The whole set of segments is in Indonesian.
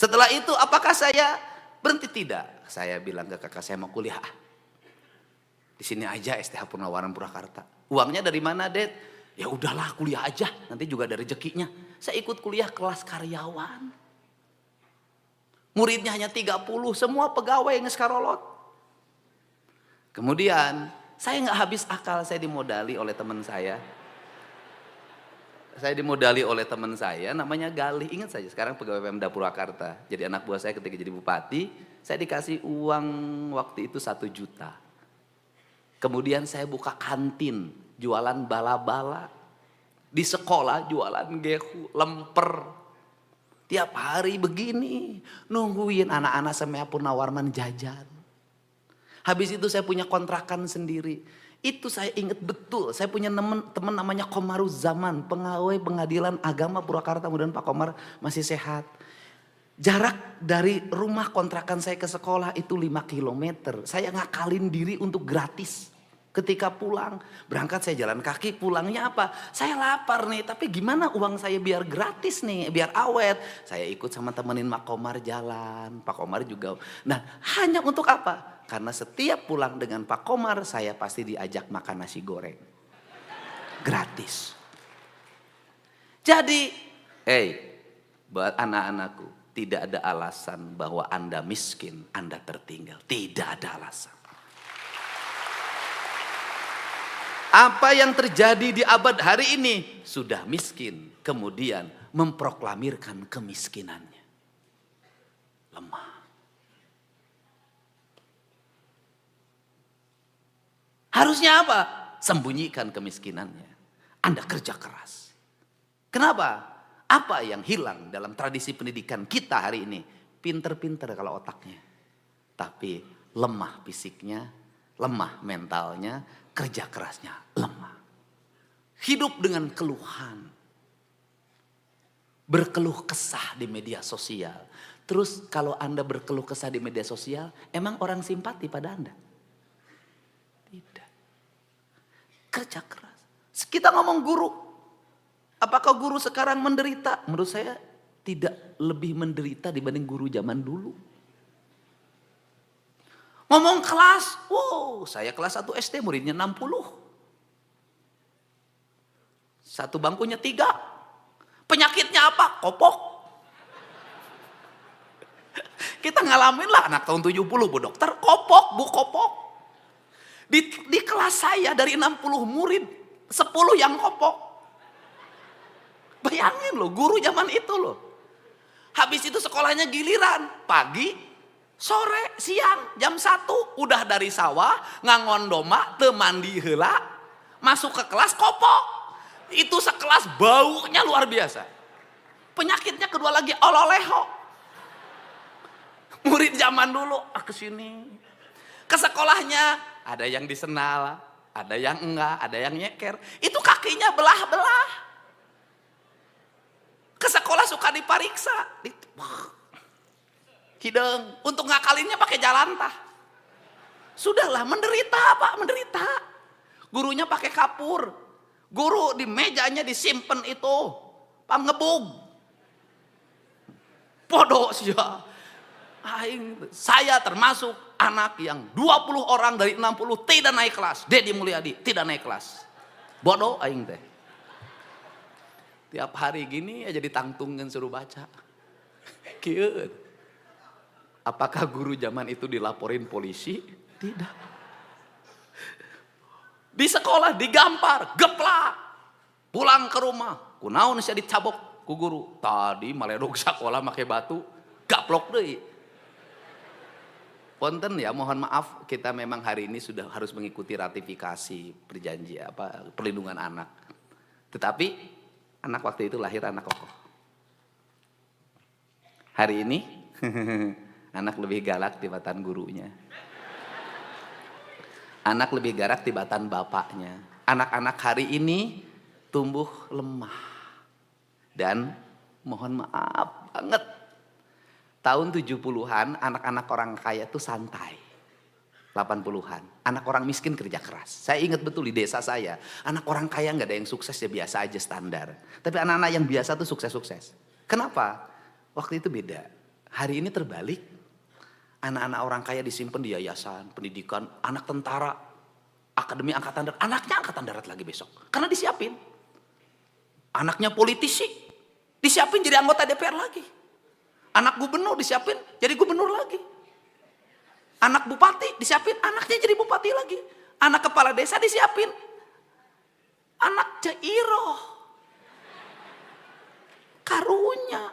Setelah itu apakah saya berhenti? Tidak. Saya bilang ke kakak, saya mau kuliah. Di sini aja STH Purnawarman Purwakarta. Uangnya dari mana, Det? Ya udahlah kuliah aja, nanti juga ada rezekinya. Saya ikut kuliah kelas karyawan. Muridnya hanya 30, semua pegawai yang ngeskarolot. Kemudian saya nggak habis akal, saya dimodali oleh teman saya. Namanya Galih, ingat saja sekarang pegawai Pemda Purwakarta. Jadi anak buah saya ketika jadi bupati, saya dikasih uang waktu itu 1 juta. Kemudian saya buka kantin, jualan bala-bala. Di sekolah jualan gehu, lemper. Tiap hari begini, nungguin anak-anak SMEA Purnawarman jajan. Habis itu saya punya kontrakan sendiri. Itu saya ingat betul, saya punya teman namanya Komaruzaman, pegawai pengadilan agama Purwakarta, mudah-mudahan Pak Komar masih sehat. Jarak dari rumah kontrakan saya ke sekolah itu 5 km. Saya ngakalin diri untuk gratis. Ketika pulang, berangkat saya jalan kaki, pulangnya apa? Saya lapar nih, tapi gimana uang saya biar gratis nih, biar awet. Saya ikut sama temenin Pak Komar jalan, Pak Komar juga. Nah, hanya untuk apa? Karena setiap pulang dengan Pak Komar, saya pasti diajak makan nasi goreng. Gratis. Jadi, buat anak-anakku, tidak ada alasan bahwa Anda miskin, Anda tertinggal. Tidak ada alasan. Apa yang terjadi di abad hari ini? Sudah miskin, kemudian memproklamirkan kemiskinannya. Lemah. Harusnya apa? Sembunyikan kemiskinannya. Anda kerja keras. Kenapa? Apa yang hilang dalam tradisi pendidikan kita hari ini? Pinter-pinter kalau otaknya. Tapi lemah fisiknya, lemah mentalnya, kerja kerasnya lemah. Hidup dengan keluhan. Berkeluh kesah di media sosial. Terus kalau Anda berkeluh kesah di media sosial, emang orang simpati pada Anda? Tidak. Kerja keras. Kita ngomong guru. Apakah guru sekarang menderita? Menurut saya tidak lebih menderita dibanding guru zaman dulu. Ngomong kelas, wow, saya kelas 1 SD muridnya 60. Satu bangkunya 3. Penyakitnya apa? Kopok. Kita ngalamin lah anak tahun 70 bu dokter, kopok, bu kopok. Di kelas saya dari 60 murid, 10 yang kopok. Bayangin loh, guru zaman itu loh. Habis itu sekolahnya giliran, pagi, sore, siang, jam 1 udah dari sawah, ngangon doma, teu mandi heula, masuk ke kelas kopok. Itu sekelas baunya luar biasa. Penyakitnya kedua lagi ololeho. Murid zaman dulu kesini. Ke sekolahnya ada yang disenal, ada yang enggak, ada yang nyeker. Itu kakinya belah-belah. Ke sekolah suka dipariksa. Hidung, untuk ngakalinnya pakai jalantah. Sudahlah, menderita Pak, menderita. Gurunya pakai kapur. Guru di mejanya disimpan itu pangebug. Bodoh sih ya. Saya termasuk anak yang 20 orang dari 60 tidak naik kelas. Dedi Mulyadi tidak naik kelas. Bodoh aing teh. Tiap hari gini aja ditangtungin suruh baca. Kieu. Apakah guru zaman itu dilaporin polisi? Tidak. Di sekolah digampar, geplak. Pulang ke rumah, kunaon sia dicabok ku guru. Tadi maledog sekolah make batu, gaplok deui. Punten ya, mohon maaf kita memang hari ini sudah harus mengikuti ratifikasi perjanjian perlindungan anak. Tetapi anak waktu itu lahir anak kokoh. Hari ini anak lebih galak tibatan gurunya. Anak lebih galak tibatan bapaknya. Anak-anak hari ini tumbuh lemah. Dan mohon maaf banget. Tahun 70-an anak-anak orang kaya tuh santai. 80-an. Anak orang miskin kerja keras. Saya ingat betul di desa saya. Anak orang kaya gak ada yang sukses ya biasa aja standar. Tapi anak-anak yang biasa tuh sukses-sukses. Kenapa? Waktu itu beda. Hari ini terbalik. Anak-anak orang kaya disimpan di yayasan, pendidikan, anak tentara, akademi angkatan darat, anaknya angkatan darat lagi besok. Karena disiapin. Anaknya politisi, disiapin jadi anggota DPR lagi. Anak gubernur disiapin jadi gubernur lagi. Anak bupati disiapin, anaknya jadi bupati lagi. Anak kepala desa disiapin, anak Jairoh. Karunya.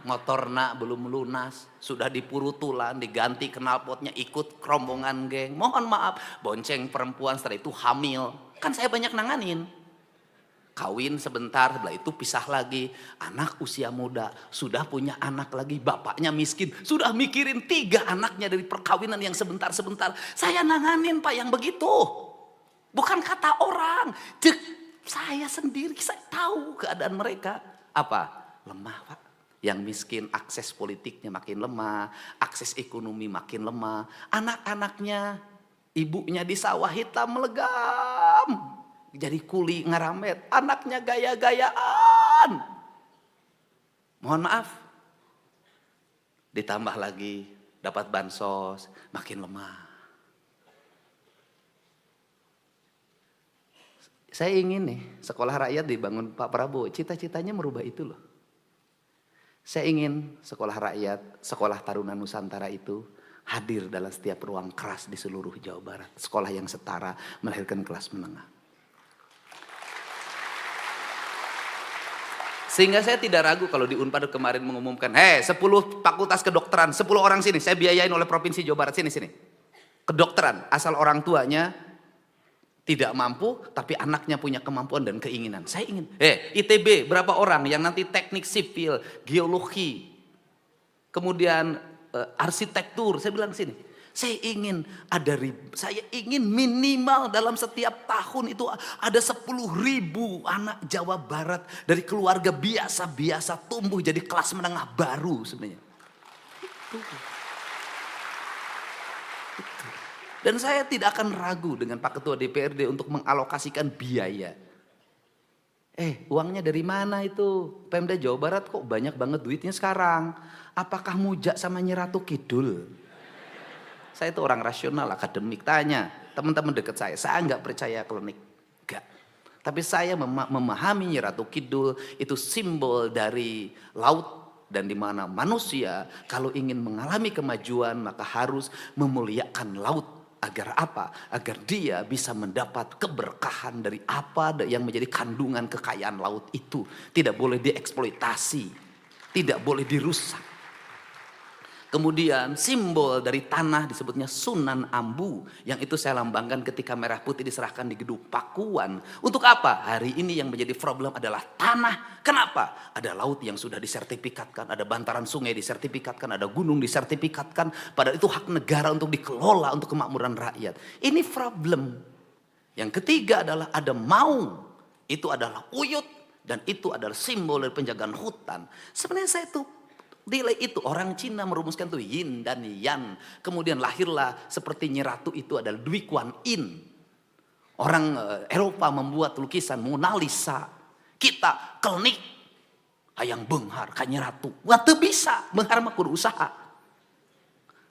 Motorna belum lunas, sudah dipurutulan, diganti knalpotnya, ikut rombongan geng. Mohon maaf, bonceng perempuan, setelah itu hamil. Kan saya banyak nanganin. Kawin sebentar, setelah itu pisah lagi. Anak usia muda, sudah punya anak lagi, bapaknya miskin. Sudah mikirin 3 anaknya dari perkawinan yang sebentar-sebentar. Saya nanganin Pak yang begitu. Bukan kata orang. Saya sendiri, saya tahu keadaan mereka. Apa? Lemah Pak. Yang miskin akses politiknya makin lemah. Akses ekonomi makin lemah. Anak-anaknya, ibunya di sawah hitam melegam. Jadi kuli ngaramet. Anaknya gaya-gayaan. Mohon maaf. Ditambah lagi dapat bansos. Makin lemah. Saya ingin nih sekolah rakyat dibangun Pak Prabowo. Cita-citanya merubah itu loh. Saya ingin sekolah rakyat, sekolah Taruna Nusantara itu hadir dalam setiap ruang keras di seluruh Jawa Barat. Sekolah yang setara melahirkan kelas menengah. Sehingga saya tidak ragu kalau di Unpad kemarin mengumumkan, 10 fakultas kedokteran, 10 orang sini, saya biayain oleh Provinsi Jawa Barat, sini. Kedokteran, asal orang tuanya tidak mampu, tapi anaknya punya kemampuan dan keinginan. Saya ingin, ITB berapa orang yang nanti teknik sipil, geologi, kemudian arsitektur, saya bilang sini. Saya ingin minimal dalam setiap tahun itu ada 10.000 anak Jawa Barat dari keluarga biasa-biasa tumbuh jadi kelas menengah baru sebenarnya. Itu. Dan saya tidak akan ragu dengan Pak Ketua DPRD untuk mengalokasikan biaya. Uangnya dari mana itu? Pemda Jawa Barat kok banyak banget duitnya sekarang. Apakah mujak sama Nyi Ratu Kidul? Saya itu orang rasional, akademik. Tanya teman-teman dekat saya nggak percaya klinik. Enggak. Tapi saya memahami Nyi Ratu Kidul itu simbol dari laut. Dan di mana manusia kalau ingin mengalami kemajuan maka harus memuliakan laut. Agar apa? Agar dia bisa mendapat keberkahan dari apa yang menjadi kandungan kekayaan laut itu. Tidak boleh dieksploitasi. Tidak boleh dirusak. Kemudian simbol dari tanah disebutnya Sunan Ambu. Yang itu saya lambangkan ketika merah putih diserahkan di Gedung Pakuan. Untuk apa? Hari ini yang menjadi problem adalah tanah. Kenapa? Ada laut yang sudah disertifikatkan. Ada bantaran sungai disertifikatkan. Ada gunung disertifikatkan. Padahal itu hak negara untuk dikelola untuk kemakmuran rakyat. Ini problem. Yang ketiga adalah ada maung. Itu adalah uyut. Dan itu adalah simbol dari penjagaan hutan. Sebenarnya saya itu nilai itu orang Cina merumuskan tuh yin dan yang. Kemudian lahirlah seperti Nyi Ratu itu adalah Dwi Kuan Yin. Orang Eropa membuat lukisan Mona Lisa. Kita kelnik hayang benghar ka Nyi Ratu. Wah teu bisa, benghar mah kudu usaha.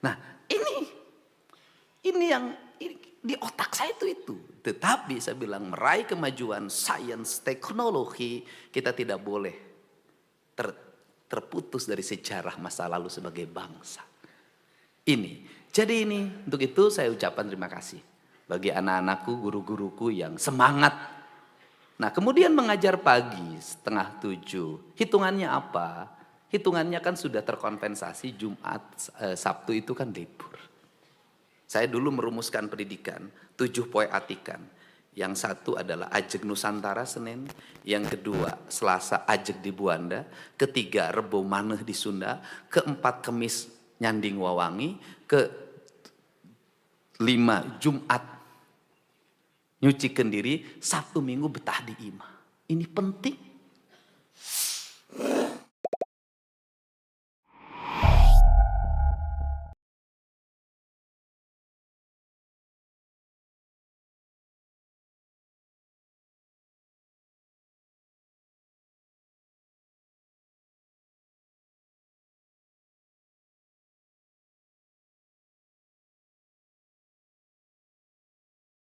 Nah, ini yang di otak saya itu. Tetapi saya bilang meraih kemajuan sains teknologi kita tidak boleh terputus dari sejarah masa lalu sebagai bangsa. Jadi untuk itu saya ucapkan terima kasih bagi anak-anakku, guru-guruku yang semangat. Nah kemudian mengajar pagi 6:30, hitungannya apa? Hitungannya kan sudah terkompensasi Jumat, Sabtu itu kan libur. Saya dulu merumuskan pendidikan, 7 poeatikan. Yang satu adalah Ajeg Nusantara Senin, yang kedua Selasa Ajeg di Buanda, ketiga Rebo Maneh di Sunda, keempat Kemis Nyanding Wawangi, kelima Jumat Nyuci Kendiri, Sabtu Minggu betah di Imah. Ini penting.